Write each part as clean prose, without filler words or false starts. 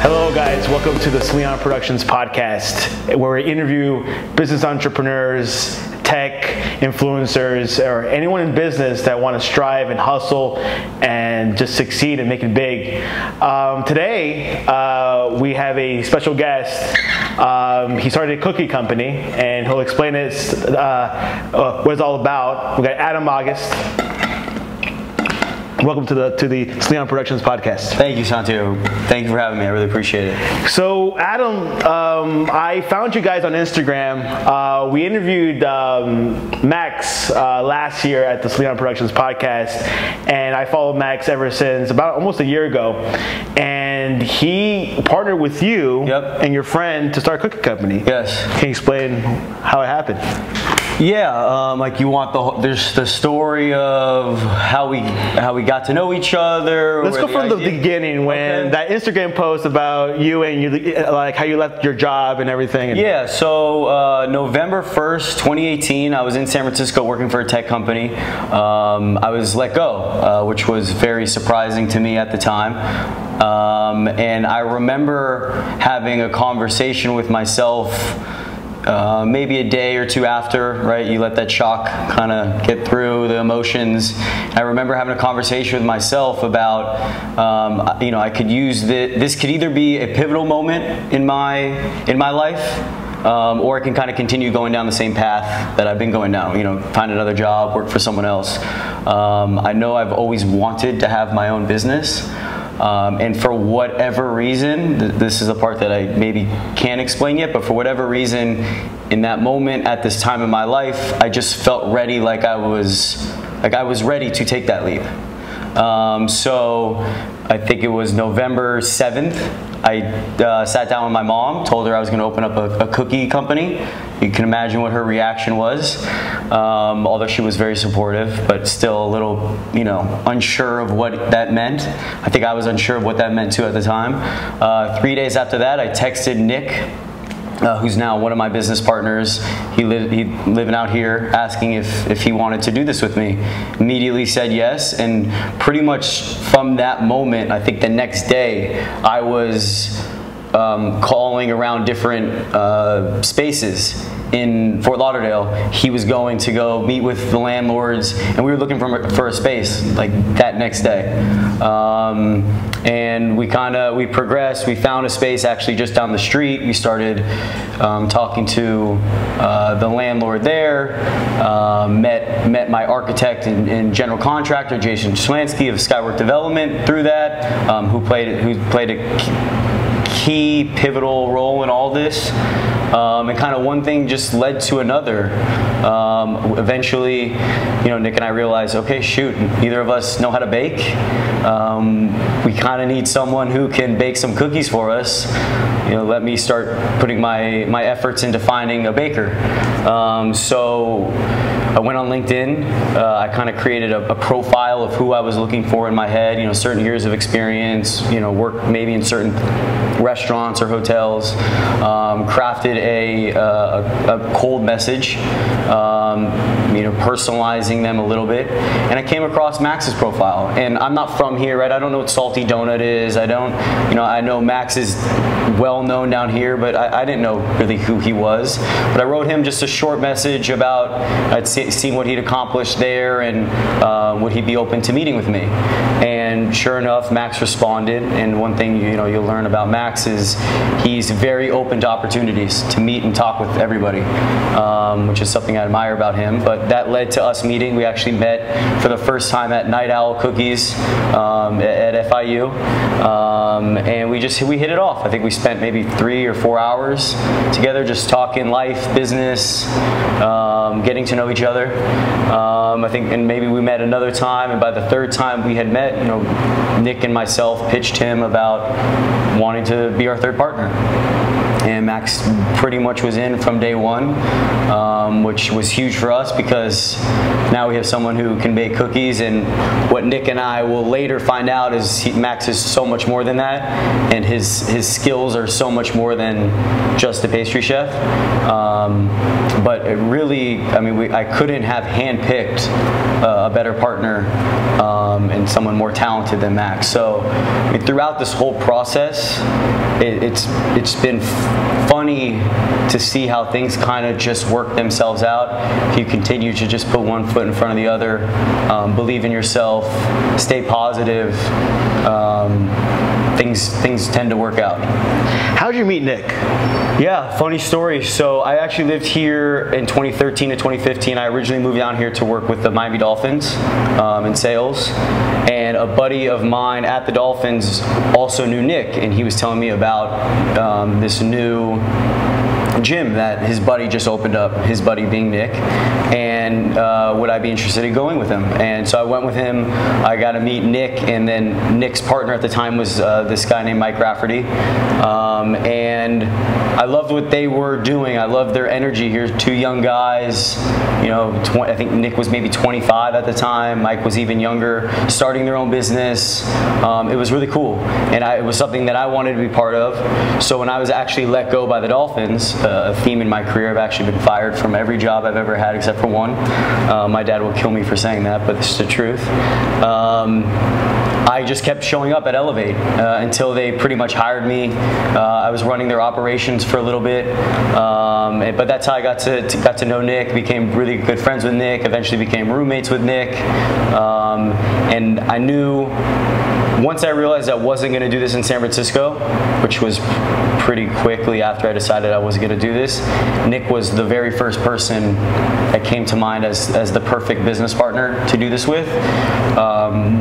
Hello guys, welcome to the Sleon Productions podcast, where we interview business entrepreneurs, tech influencers, or anyone in business that want to strive and hustle and just succeed and make it big. Today, we have a special guest. He started a cookie company, and he'll explain what it's all about. We got Adam August. Welcome to the Sleon Productions podcast. Thank you, Santiago. Thank you for having me. I really appreciate it. So, Adam, I found you guys on Instagram. We interviewed Max last year at the Sleon Productions podcast, and I followed Max ever since about almost a year ago. And he partnered with you and your friend to start a cookie company. Yes. Can you explain how it happened? Yeah, like you want there's the story of how we got to know each other. Let's go from the beginning, when that Instagram post about you and like how you left your job and everything. Yeah, so November 1st, 2018, I was in San Francisco working for a tech company. I was let go, which was very surprising to me at the time. And I remember having a conversation with myself maybe a day or two after, right? You let that shock kind of get through the emotions. I remember having a conversation with myself about, I could use this could either be a pivotal moment in my life, or I can kind of continue going down the same path that I've been going down. Find another job, work for someone else. I know I've always wanted to have my own business. And for whatever reason, this is the part that I maybe can't explain yet, but for whatever reason, in that moment, at this time in my life, I just felt ready, like I was ready to take that leap. So I think it was November 7th, I sat down with my mom, told her I was going to open up a cookie company. You can imagine what her reaction was, although she was very supportive, but still a little, unsure of what that meant. I think I was unsure of what that meant too at the time. 3 days after that, I texted Nick, who's now one of my business partners. He living out here, asking if he wanted to do this with me. Immediately said yes, and pretty much from that moment, I think the next day, I was calling around different spaces in Fort Lauderdale. He was going to go meet with the landlords, and we were looking for a space like that next day. And we progressed. We found a space actually just down the street. We started talking to the landlord there. Met my architect and general contractor, Jason Swansky of Skywork Development, through that, who played a key pivotal role in all this. And kind of one thing just led to another. Eventually, Nick and I realized, okay, shoot, neither of us know how to bake. We kind of need someone who can bake some cookies for us. Let me start putting my efforts into finding a baker. So I went on LinkedIn. I kind of created a profile of who I was looking for in my head. Certain years of experience. Worked maybe in certain restaurants or hotels. Crafted a cold message. Personalizing them a little bit, and I came across Max's profile. And I'm not from here, right? I don't know what Salty Donut is. I don't, I know Max is well known down here, but I didn't know really who he was. But I wrote him just a short message about I'd seen what he'd accomplished there, and would he be open to meeting with me. And sure enough, Max responded. And one thing you'll learn about Max is he's very open to opportunities to meet and talk with everybody, which is something I admire about him. But that led to us meeting. We actually met for the first time at Night Owl Cookies at FIU, and we hit it off. I think we spent maybe 3 or 4 hours together, just talking life, business, getting to know each other. I think, and maybe we met another time, and by the third time we had met, Nick and myself pitched him about wanting to be our third partner. And Max pretty much was in from day one, which was huge for us because now we have someone who can bake cookies. And what Nick and I will later find out is Max is so much more than that, and his skills are so much more than just a pastry chef. but it really, I mean, I couldn't have handpicked a better partner and someone more talented than Max. So I mean, throughout this whole process, it's been funny to see how things kind of just work themselves out. If you continue to just put one foot in front of the other, believe in yourself, stay positive, things tend to work out. How did you meet Nick? Yeah, funny story. So I actually lived here in 2013 to 2015. I originally moved down here to work with the Miami Dolphins in sales. And a buddy of mine at the Dolphins also knew Nick, and he was telling me about this new gym that his buddy just opened up, his buddy being Nick, and would I be interested in going with him? And so I went with him. I got to meet Nick, and then Nick's partner at the time was this guy named Mike Rafferty, and I loved what they were doing. I loved their energy here. Two young guys, you know, I think Nick was maybe 25 at the time. Mike was even younger, starting their own business. It was really cool, and it was something that I wanted to be part of. So when I was actually let go by the Dolphins, a theme in my career, I've actually been fired from every job I've ever had except for one. My dad will kill me for saying that, but it's the truth. I just kept showing up at Elevate until they pretty much hired me. I was running their operations for a little bit, but that's how I got to know Nick, became really good friends with Nick, eventually became roommates with Nick, and I knew once I realized I wasn't going to do this in San Francisco, which was pretty quickly after I decided I was going to do this, Nick was the very first person that came to mind as the perfect business partner to do this with.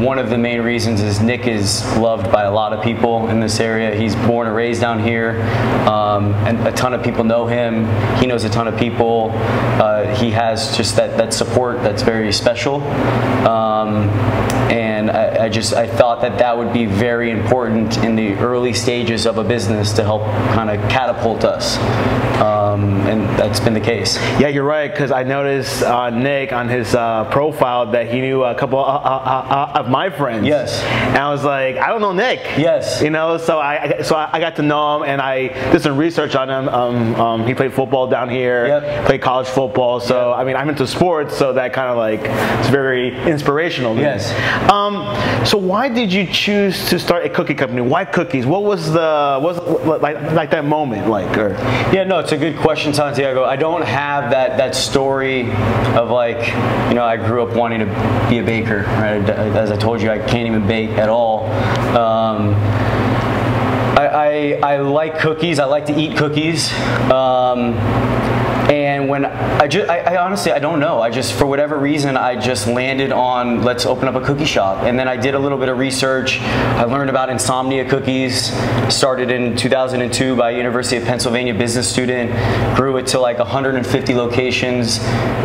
One of the main reasons is Nick is loved by a lot of people in this area. He's born and raised down here, and a ton of people know him. He knows a ton of people. He has just that support that's very special. And I thought that would be very important in the early stages of a business to help kind of catapult us, and that's been the case. Yeah, you're right, because I noticed Nick on his profile that he knew a couple of my friends. Yes. And I was like, I don't know Nick. Yes. You know, so I got to know him, and I did some research on him. He played football down here. Yep. Played college football. So I mean, I'm into sports, so that kind of like it's very inspirational. Yes. So why did you choose to start a cookie company? Why cookies? What was like that moment like? Or? Yeah, no, it's a good question, Santiago. I don't have that story of like, you know, I grew up wanting to be a baker, right? As I told you, I can't even bake at all. I like cookies. I like to eat cookies. And when I honestly, I don't know. For whatever reason, I just landed on, let's open up a cookie shop. And then I did a little bit of research. I learned about insomnia cookies. Started in 2002 by University of Pennsylvania business student. Grew it to like 150 locations.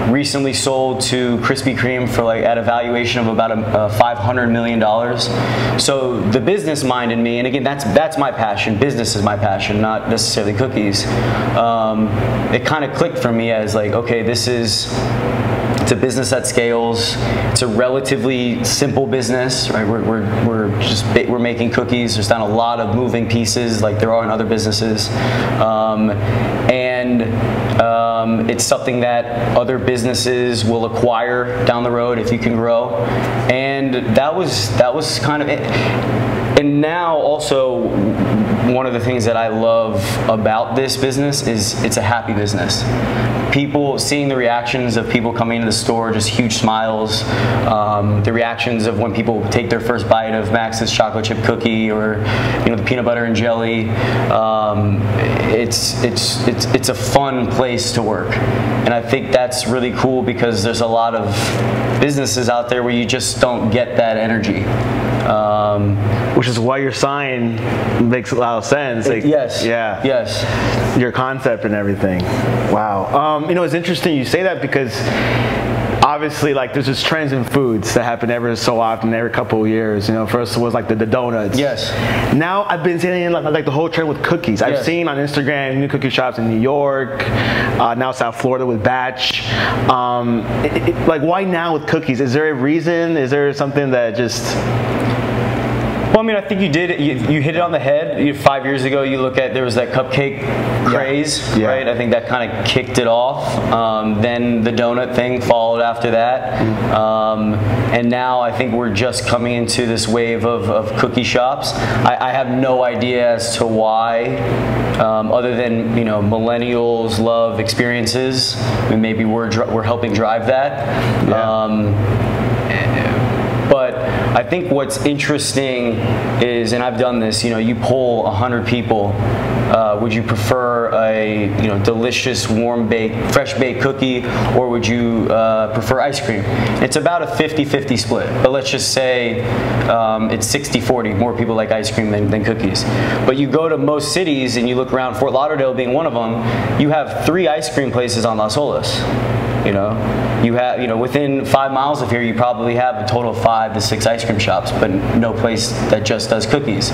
Recently sold to Krispy Kreme for like at a valuation of about $500 million. So the business mind in me, and again, that's my passion. Business is my passion, not necessarily cookies. It kind of clicked for me as like, okay, it's a business that scales. It's a relatively simple business, right? We're making cookies. There's not a lot of moving pieces like there are in other businesses, and it's something that other businesses will acquire down the road if you can grow. And that was kind of it. And now also, one of the things that I love about this business is it's a happy business. People, seeing the reactions of people coming into the store, just huge smiles. The reactions of when people take their first bite of Max's chocolate chip cookie, or you know, the peanut butter and jelly. It's a fun place to work, and I think that's really cool because there's a lot of businesses out there where you just don't get that energy. Which is why your sign makes a lot of sense. Like, yes. Yeah. Yes. Your concept and everything. Wow. You know, it's interesting you say that because obviously, like, there's just trends in foods that happen every so often, every couple of years. You know, first it was like the donuts. Yes. Now I've been seeing like the whole trend with cookies. I've seen on Instagram new cookie shops in New York, now South Florida with Batch. Like, why now with cookies? Is there a reason? Is there something that just... Well, I mean, I think you did. You hit it on the head. 5 years ago, there was that cupcake craze, right? I think that kind of kicked it off. Then the donut thing followed after that, and now I think we're just coming into this wave of cookie shops. I have no idea as to why, other than millennials love experiences, and maybe we're helping drive that. But I think what's interesting is, and I've done this, you poll 100 people, would you prefer a delicious fresh baked cookie, or would you prefer ice cream? It's about a 50-50 split, but let's just say it's 60-40, more people like ice cream than cookies. But you go to most cities and you look around, Fort Lauderdale being one of them, you have 3 ice cream places on Las Olas. You have, within 5 miles of here, you probably have a total of 5 to 6 ice cream shops, but no place that just does cookies.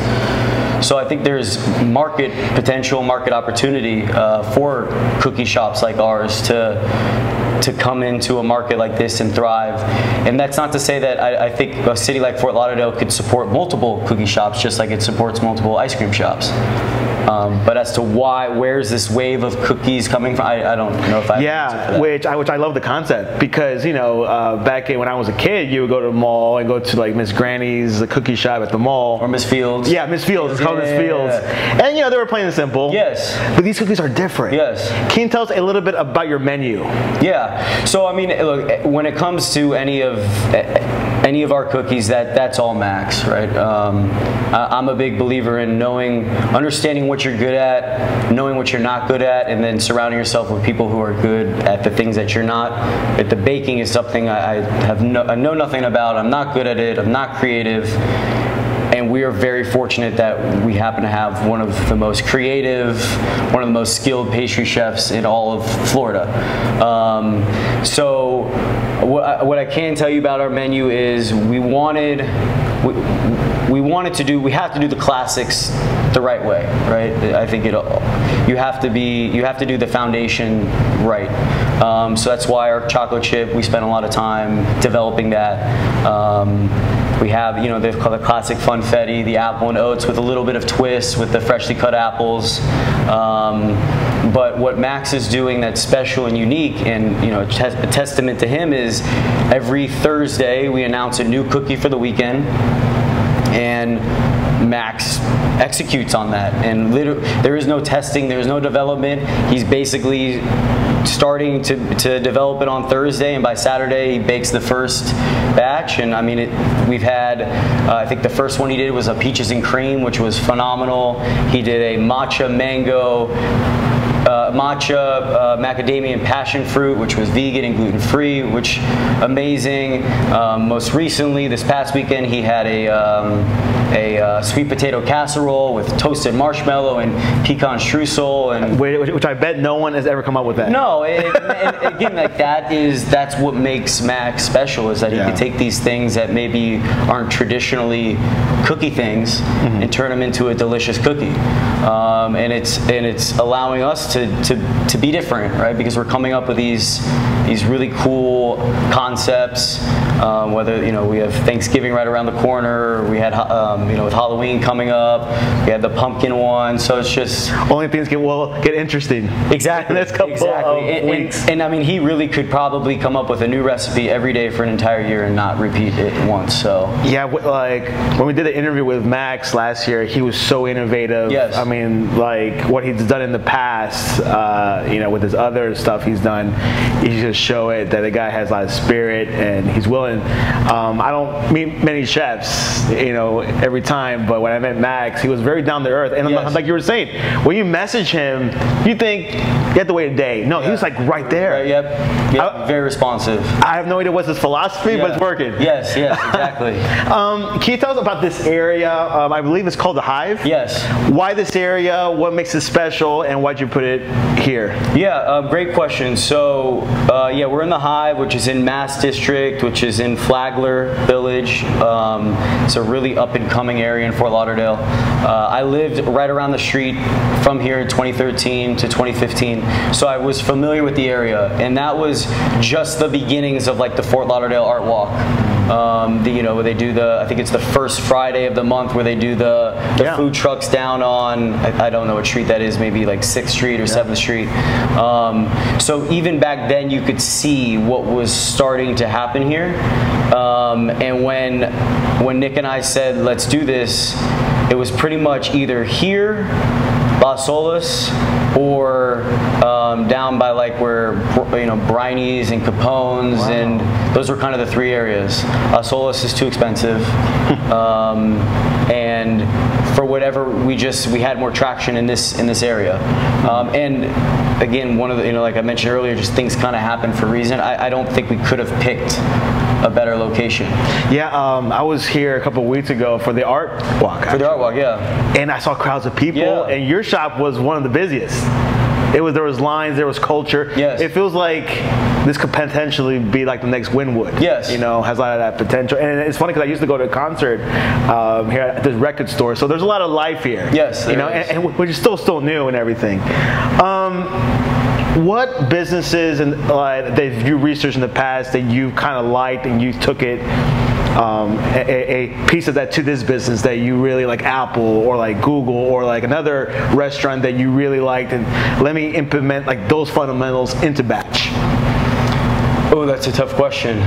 So I think there's market potential, market opportunity for cookie shops like ours to come into a market like this and thrive. And that's not to say that I think a city like Fort Lauderdale could support multiple cookie shops just like it supports multiple ice cream shops. But as to where's this wave of cookies coming from, I don't know if I have an answer for that. which I love the concept, because back when I was a kid, you would go to the mall and go to like Miss Granny's, the cookie shop at the mall, or Miss Fields. Yeah, Miss Fields. It's called Miss Fields, and they were plain and simple. Yes. But these cookies are different. Yes. Can you tell us a little bit about your menu? Yeah. So I mean, look, when it comes to any of our cookies, that's all Max, right? I'm a big believer in understanding what you're good at, knowing what you're not good at, and then surrounding yourself with people who are good at the things that you're not. But the baking is something I know nothing about. I'm not good at it. I'm not creative. And we are very fortunate that we happen to have one of the most creative, one of the most skilled pastry chefs in all of Florida. So what I can tell you about our menu is we have to do the classics the right way, right? I think you have to do the foundation right. So that's why our chocolate chip, we spent a lot of time developing that. We have, they've called the classic funfetti, the apple and oats with a little bit of twist with the freshly cut apples. But what Max is doing that's special and unique, and a testament to him, is every Thursday we announce a new cookie for the weekend, and Max executes on that. And there is no testing, there is no development. He's basically starting to develop it on Thursday, and by Saturday he bakes the first batch. And I mean, we've had, I think the first one he did was a peaches and cream, which was phenomenal. He did a matcha mango, macadamia and passion fruit, which was vegan and gluten-free, which amazing. Most recently, this past weekend, he had a sweet potato casserole with toasted marshmallow and pecan streusel, and which I bet no one has ever come up with that. No, and again, like that's what makes Max special, is that he can take these things that maybe aren't traditionally cookie things and turn them into a delicious cookie. And it's allowing us to be different, right? Because we're coming up with these really cool concepts. Whether we have Thanksgiving right around the corner, we had with Halloween coming up, we had the pumpkin one. So it's just only things get interesting. Exactly. Next couple of weeks. And I mean, he really could probably come up with a new recipe every day for an entire year and not repeat it once. So yeah, like when we did the interview with Max last year, he was so innovative. Yes. I mean, like what he's done in the past, with his other stuff he's done, you just show it that the guy has a lot of spirit and he's willing. I don't meet many chefs, every time, but when I met Max, he was very down to earth. And like you were saying, when you message him, you think you have to wait a day. No, he was like right there. Right, yep, very responsive. I have no idea what's his philosophy, but it's working. Yes, exactly. Can you tell us about this area? I believe it's called the Hive. Yes. Why this area? What makes it special? And why'd you put it here? Yeah, great question. So, we're in the Hive, which is in Mass District, which is in Flagler Village. It's a really up-and-coming area in Fort Lauderdale. I lived right around the street from here in 2013 to 2015, so I was familiar with the area, and that was just the beginnings of like the Fort Lauderdale Art Walk. Where they do I think it's the first Friday of the month where they do the food trucks down on, I don't know what street that is, maybe like 6th Street or 7th Street. So even back then you could see what was starting to happen here. And when Nick and I said, let's do this, it was pretty much either here, Las Olas, or down by like where Briney's and Capone's, and those were kind of the 3 areas. Las Olas is too expensive, and for whatever we had more traction in this area. And again, one of the like I mentioned earlier, just things kind of happen for a reason. I don't think we could have picked a better location. Yeah, I was here a couple of weeks ago for the art walk. For the art walk, yeah. And I saw crowds of people, and your shop was one of the busiest. There was lines, there was culture. Yes. It feels like this could potentially be like the next Wynwood. Yes. Has a lot of that potential. And it's funny because I used to go to a concert here at this record store, so there's a lot of life here. Yes. And which is still new and everything. What businesses that you researched in the past that you kind of liked and you took it a piece of that to this business that you really like, Apple or like Google or like another restaurant that you really liked, and let me implement like those fundamentals into batch? Oh, that's a tough question.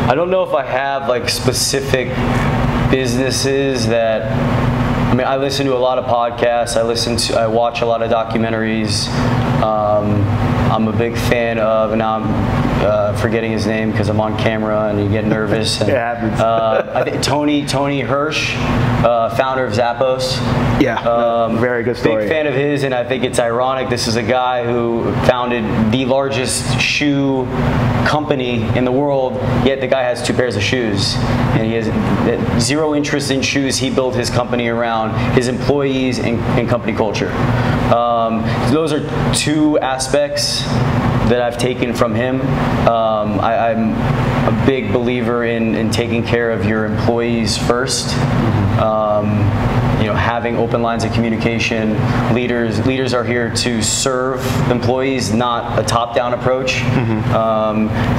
I don't know if I have like specific businesses that. I mean, I listen to a lot of podcasts. I watch a lot of documentaries. I'm a big fan of, and now I'm forgetting his name because I'm on camera and you get nervous. And, it happens. I think Tony Hirsch, founder of Zappos. Yeah, very good story. Big fan of his, and I think it's ironic. This is a guy who founded the largest shoe company in the world, yet the guy has 2 pairs of shoes. And he has zero interest in shoes. He built his company around his employees and company culture. Those are 2 aspects that I've taken from him. I'm a big believer in taking care of your employees first. Having open lines of communication. Leaders are here to serve employees, not a top-down approach.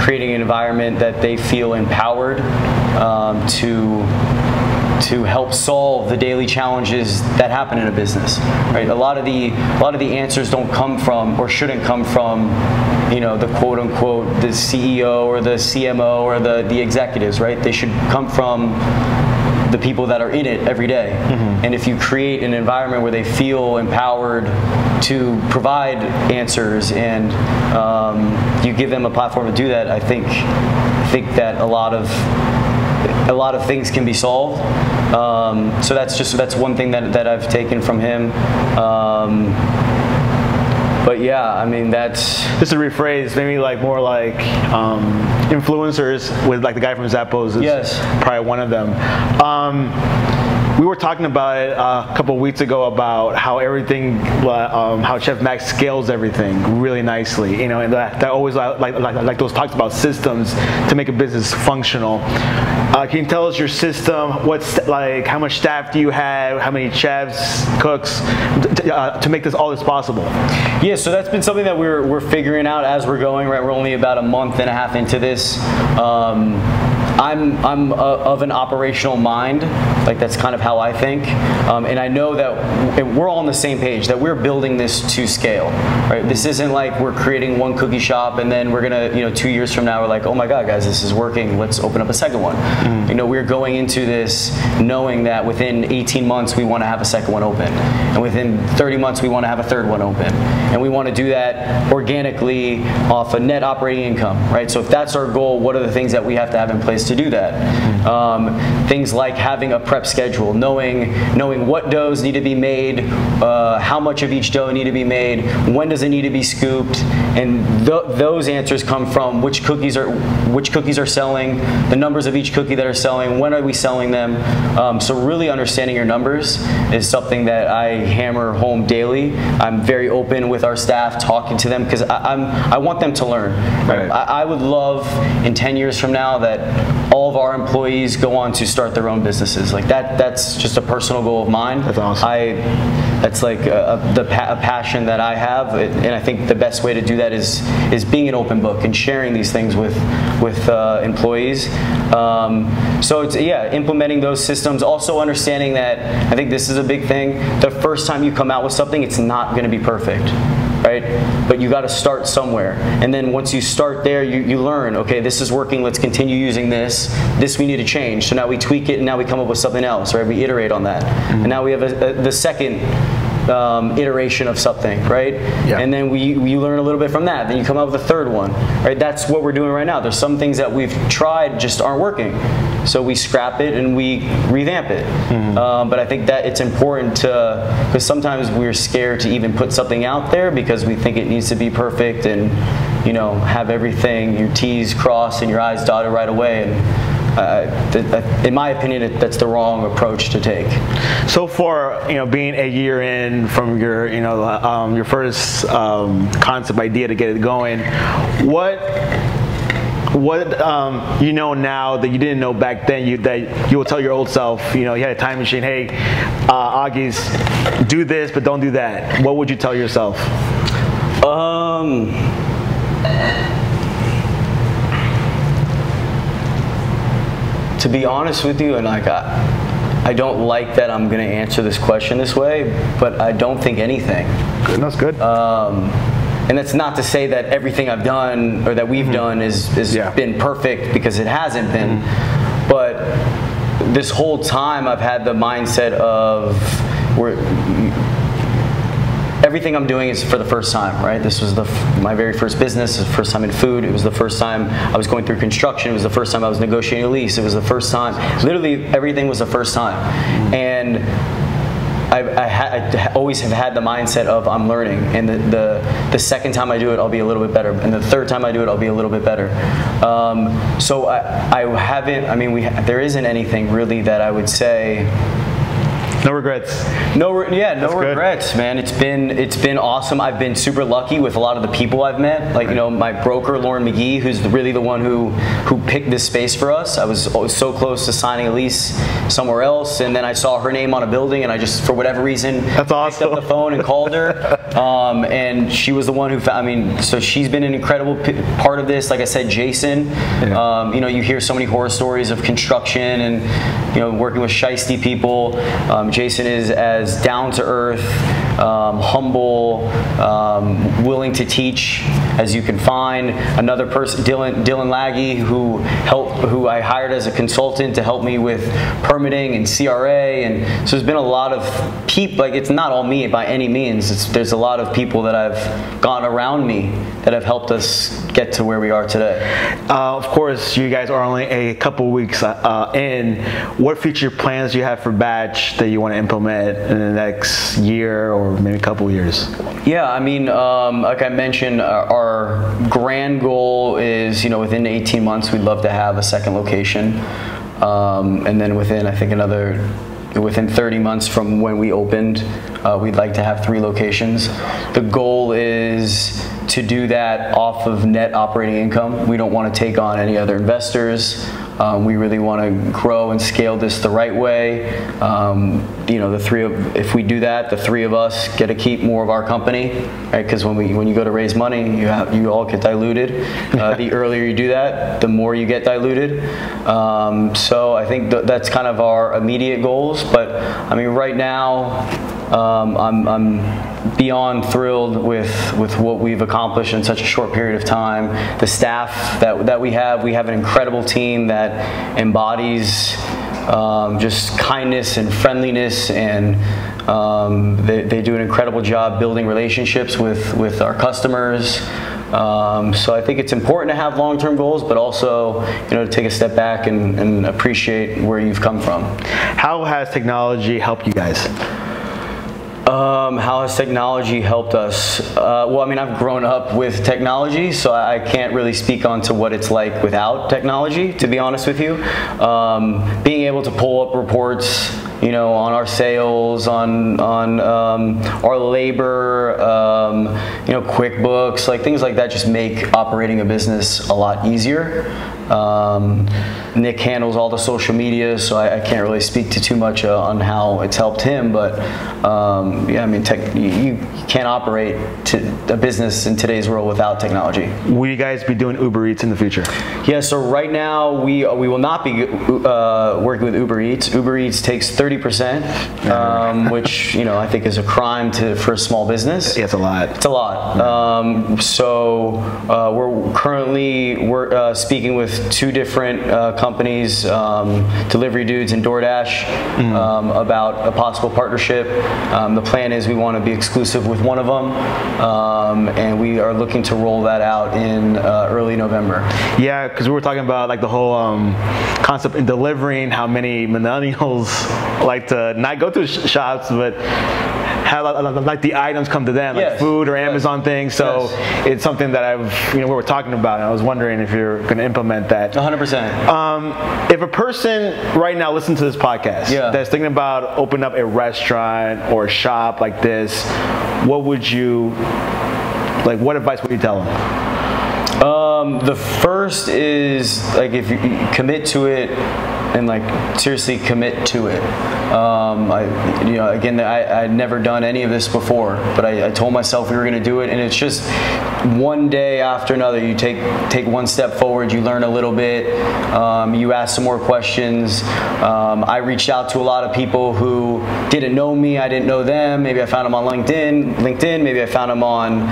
Creating an environment that they feel empowered to help solve the daily challenges that happen in a business. Right? A lot of the answers don't come from, or shouldn't come from, the quote unquote the CEO or the CMO or the executives. Right? They should come from the people that are in it every day. And if you create an environment where they feel empowered to provide answers and you give them a platform to do that, I think that a lot of things can be solved. So that's one thing that I've taken from him. But yeah, I mean, that's just to rephrase, maybe like more like influencers with like the guy from Zappos is probably one of them. We were talking about it a couple of weeks ago about how everything, how Chef Max scales everything really nicely. And that always like those talks about systems to make a business functional. Can you tell us your system? How much staff do you have? How many chefs, cooks, to make all this possible? Yeah, so that's been something that we're figuring out as we're going. Right, we're only about a month and a half into this. I'm of an operational mind, like that's kind of how I think, and I know that we're all on the same page, that we're building this to scale, right? This isn't like we're creating one cookie shop and then we're gonna, 2 years from now we're like, oh my God, guys, this is working, let's open up a second one. We're going into this knowing that within 18 months we want to have a second one open, and within 30 months we want to have a third one open, and we want to do that organically off a net operating income, right? So if that's our goal, what are the things that we have to have in place to do that? Things like having a prep schedule, knowing what doughs need to be made, how much of each dough need to be made, when does it need to be scooped, and those answers come from which cookies are selling, the numbers of each cookie that are selling, when are we selling them. So really understanding your numbers is something that I hammer home daily. I'm very open with our staff, talking to them, because I want them to learn. Right. I would love in 10 years from now that all of our employees go on to start their own businesses. Like that's just a personal goal of mine. That's awesome. That's like a passion that I have, and I think the best way to do that is being an open book and sharing these things with employees. So it's, yeah, implementing those systems. Also understanding that, I think this is a big thing, the first time you come out with something, it's not going to be perfect, right? But you got to start somewhere, and then once you start there, you learn, okay, this is working, let's continue using this we need to change. So now we tweak it, and now we come up with something else, right? We iterate on that. And now we have the second iteration of something, right? Yeah. And then we learn a little bit from that. Then you come up with a third one, right? That's what we're doing right now. There's some things that we've tried just aren't working. So we scrap it and we revamp it. But I think that it's important to, because sometimes we're scared to even put something out there because we think it needs to be perfect and, you know, have everything, your T's crossed and your I's dotted right away. And in my opinion, that's the wrong approach to take. So far, you know, being a year in from your, you know, your first concept idea to get it going, what you know now that you didn't know back then, that you will tell your old self, you know, you had a time machine, hey, Augie's, do this, but don't do that. What would you tell yourself? To be honest with you, and like I don't like that I'm going to answer this question this way, but I don't think anything. Good, that's good. And that's not to say that everything I've done or that we've done is been perfect, because it hasn't been. But this whole time I've had the mindset of everything I'm doing is for the first time, right? This was my very first business, the first time in food. It was the first time I was going through construction. It was the first time I was negotiating a lease. It was the first time, literally everything was the first time. And I always have had the mindset of I'm learning, and the second time I do it, I'll be a little bit better, and the third time I do it, I'll be a little bit better. So I haven't, I mean, there isn't anything really that I would say. No regrets. No regrets, man. It's been awesome. I've been super lucky with a lot of the people I've met. Like, you know, my broker, Lauren McGee, who's really the one who picked this space for us. I was so close to signing a lease somewhere else, and then I saw her name on a building, and I just, for whatever reason, picked up the phone and called her. And she was the one who found, I mean, so she's been an incredible part of this. Like I said, Jason, you know, you hear so many horror stories of construction and, you know, working with shiesty people. Jason is as down to earth, humble, willing to teach as you can find. Another person, Dylan Laggy, who I hired as a consultant to help me with permitting and CRA, and so there's been a lot of people. Like, it's not all me by any means. There's a lot of people that I've gone around me that have helped us get to where we are today. Of course, you guys are only a couple weeks in. What future plans do you have for Batch that you want to implement in the next year or maybe a couple years? Yeah, I mean, like I mentioned, our grand goal is, you know, within 18 months, we'd love to have a second location. And then within, I think, within 30 months from when we opened, we'd like to have 3 locations. The goal is to do that off of net operating income. We don't want to take on any other investors. We really want to grow and scale this the right way. You know, if we do that, the 3 of us get to keep more of our company, right? Because when you go to raise money, you all get diluted. The earlier you do that, the more you get diluted. So I think that's kind of our immediate goals. But I mean, right now, I'm beyond thrilled with what we've accomplished in such a short period of time. The staff that we have an incredible team that embodies just kindness and friendliness, and they do an incredible job building relationships with our customers. So I think it's important to have long-term goals, but also, you know, to take a step back and appreciate where you've come from. How has technology helped you guys? How has technology helped us? Well, I mean, I've grown up with technology, so I can't really speak on to what it's like without technology, to be honest with you. Being able to pull up reports, you know, on our sales, on our labor, you know, QuickBooks, like things like that just make operating a business a lot easier. Nick handles all the social media, so I can't really speak to too much on how it's helped him. But yeah, I mean, you can't operate a business in today's world without technology. Will you guys be doing Uber Eats in the future? Yeah, so right now we will not be working with Uber Eats. Uber Eats takes 30%, which I think is a crime for a small business. Yeah, it's a lot. It's a lot. So we're currently speaking with 2 different companies, Delivery Dudes and DoorDash, about a possible partnership. The plan is we want to be exclusive with one of them, and we are looking to roll that out in early November. Yeah, because we were talking about like the whole concept in delivering, how many millennials like to not go to shops, but have like the items come to them, like food or Amazon things. So it's something that we were talking about, and I was wondering if you're going to implement that. 100%. If a person right now listens to this podcast that's thinking about opening up a restaurant or a shop like this, what advice would you tell them? The first is, like, if you commit to it and like seriously commit to it. Again, I'd never done any of this before, but I told myself we were going to do it, and it's just one day after another. You take one step forward, you learn a little bit, you ask some more questions. I reached out to a lot of people who didn't know me, I didn't know them. Maybe I found them on LinkedIn, maybe I found them on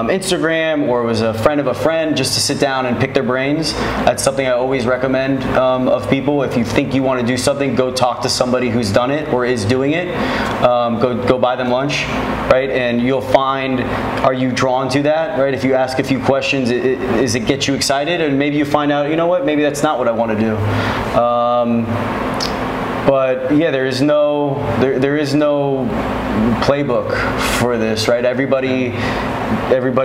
Instagram, or it was a friend of a friend, just to sit down and pick their brains. That's something I always recommend of people. If you think you want to do something, go talk to somebody who's done it or is doing it. Go buy them lunch, right? And you'll find, are you drawn to that, right? If you ask a few questions, does it get you excited? And maybe you find out, you know what, maybe that's not what I want to do. But yeah, there is no playbook for this, right? Everybody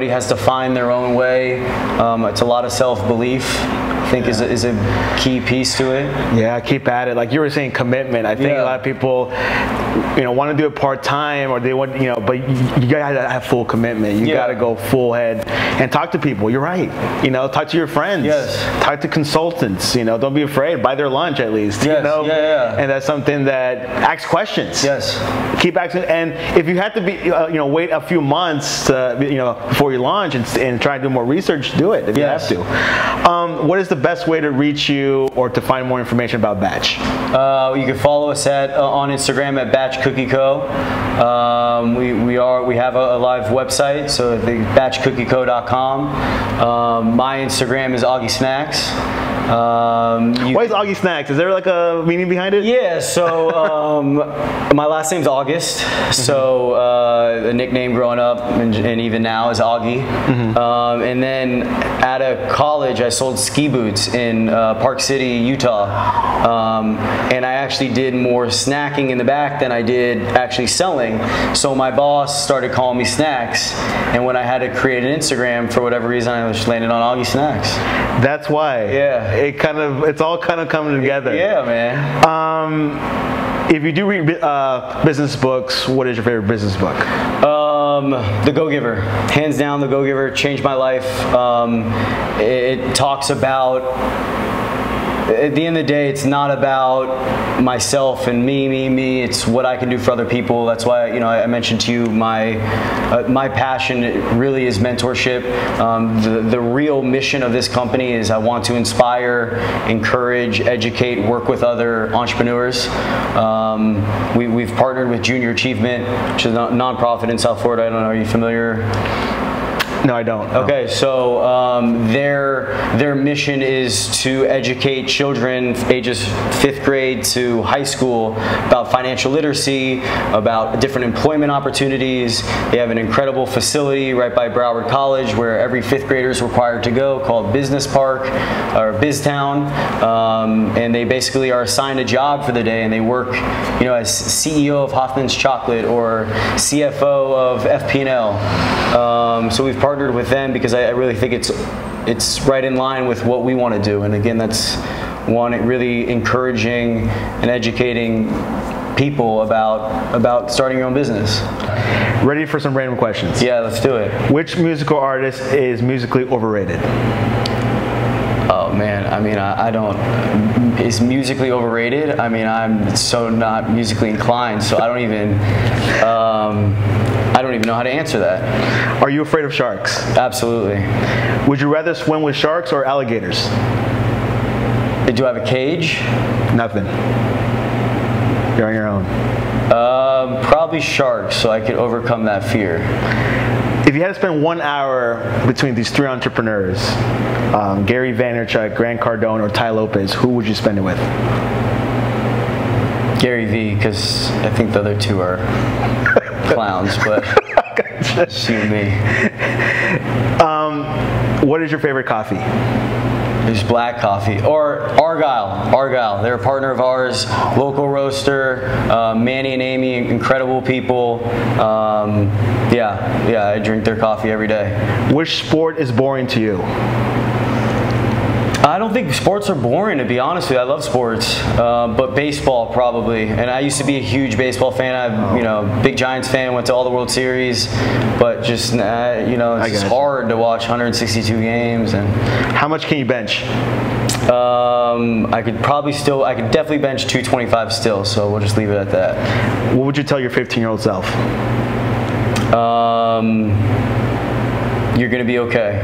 has to find their own way. It's a lot of self-belief, I think, is a key piece to it. Yeah, keep at it. Like you were saying, commitment. I think a lot of people, want to do it part-time, or they want, but you gotta have full commitment. You gotta go full head and talk to people. You're right. Talk to your friends. Yes. Talk to consultants. Don't be afraid. Buy their lunch at least. Yes. And that's something that, ask questions. Yes. Keep asking. And if you have to be, wait a few months to, before you launch and try to do more research, do it if you have to. What is the best way to reach you or to find more information about Batch? You can follow us on Instagram at Batch Cookie Co. We have a live website, so batchcookieco.com. My Instagram is Augie Snacks. Why is Augie Snacks? Is there like a meaning behind it? Yeah, so my last name's August, so the nickname growing up and even now is Augie. And then out of college, I sold ski boots in Park City, Utah. And I actually did more snacking in the back than I did actually selling. So my boss started calling me Snacks, and when I had to create an Instagram, for whatever reason, I just landed on Augie Snacks. That's why. Yeah. It's all kind of coming together. Yeah, man. If you do read business books, what is your favorite business book? The Go-Giver. Hands down, The Go-Giver changed my life. It talks about, at the end of the day, it's not about myself and me. It's what I can do for other people. That's why, I mentioned to you my passion really is mentorship. The real mission of this company is I want to inspire, encourage, educate, work with other entrepreneurs. We've partnered with Junior Achievement, which is a nonprofit in South Florida. I don't know, are you familiar? No, I don't. Okay, so their mission is to educate children ages 5th grade to high school about financial literacy, about different employment opportunities. They have an incredible facility right by Broward College where every 5th grader is required to go, called Business Park or BizTown, and they basically are assigned a job for the day, and they work, as CEO of Hoffman's Chocolate or CFO of FP&L. So we've partnered with them because I really think it's right in line with what we want to do. And again, that's one, really encouraging and educating people about starting your own business. Ready for some random questions? Yeah, let's do it. Which musical artist is musically overrated? Oh man, I mean, I don't. Is musically overrated? I mean, I'm so not musically inclined, so I don't even know how to answer that. Are you afraid of sharks? Absolutely. Would you rather swim with sharks or alligators? Do I have a cage? Nothing. You're on your own. Probably sharks, so I could overcome that fear. If you had to spend 1 hour between these three entrepreneurs, Gary Vaynerchuk, Grant Cardone, or Tai Lopez, who would you spend it with? Gary V, because I think the other two are clowns, but shoot me. What is your favorite coffee? There's black coffee, or Argyle. They're a partner of ours, local roaster. Manny and Amy, incredible people. Yeah, I drink their coffee every day. Which sport is boring to you? I don't think sports are boring, to be honest with you. I love sports, but baseball probably. And I used to be a huge baseball fan. I'm, big Giants fan. Went to all the World Series, but just it's just hard to watch 162 games. And how much can you bench? I could definitely bench 225 still. So we'll just leave it at that. What would you tell your 15-year-old self? You're gonna be okay.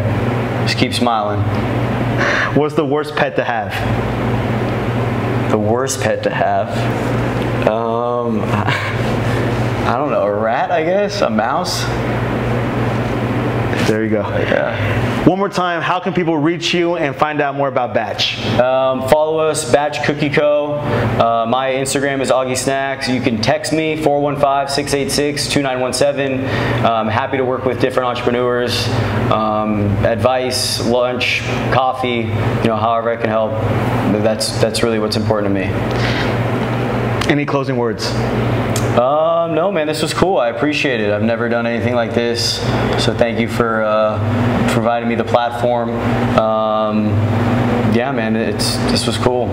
Just keep smiling. What's the worst pet to have? The worst pet to have? I don't know, a rat, I guess? A mouse? There you go. Yeah. One more time, how can people reach you and find out more about Batch? Follow us, Batch Cookie Co. My Instagram is Augie Snacks. You can text me, 415-686-2917. I'm happy to work with different entrepreneurs. Advice, lunch, coffee, however I can help. That's really what's important to me. Any closing words? No, man, this was cool. I appreciate it. I've never done anything like this, so thank you for providing me the platform. Yeah, man, this was cool.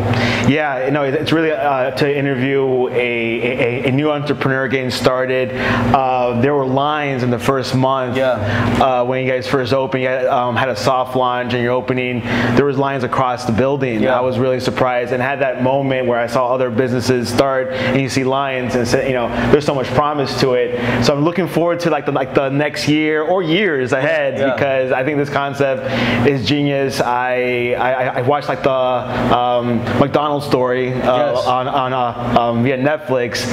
Yeah, it's really to interview a new entrepreneur getting started. There were lines in the first month. Yeah. When you guys first opened, you had a soft launch and you're opening. There was lines across the building. Yeah. I was really surprised and had that moment where I saw other businesses start and you see lines and said, there's so much promise to it. So I'm looking forward to the next year or years ahead because I think this concept is genius. I watched the McDonald's story on via Netflix.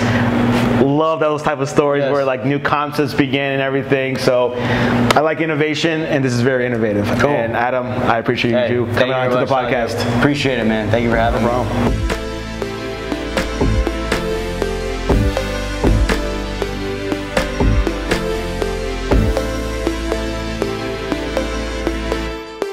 Love those type of stories where new concepts begin and everything. So I like innovation, and this is very innovative. Cool. And Adam, I appreciate you coming on to the podcast. Appreciate it, man. Thank you for having me.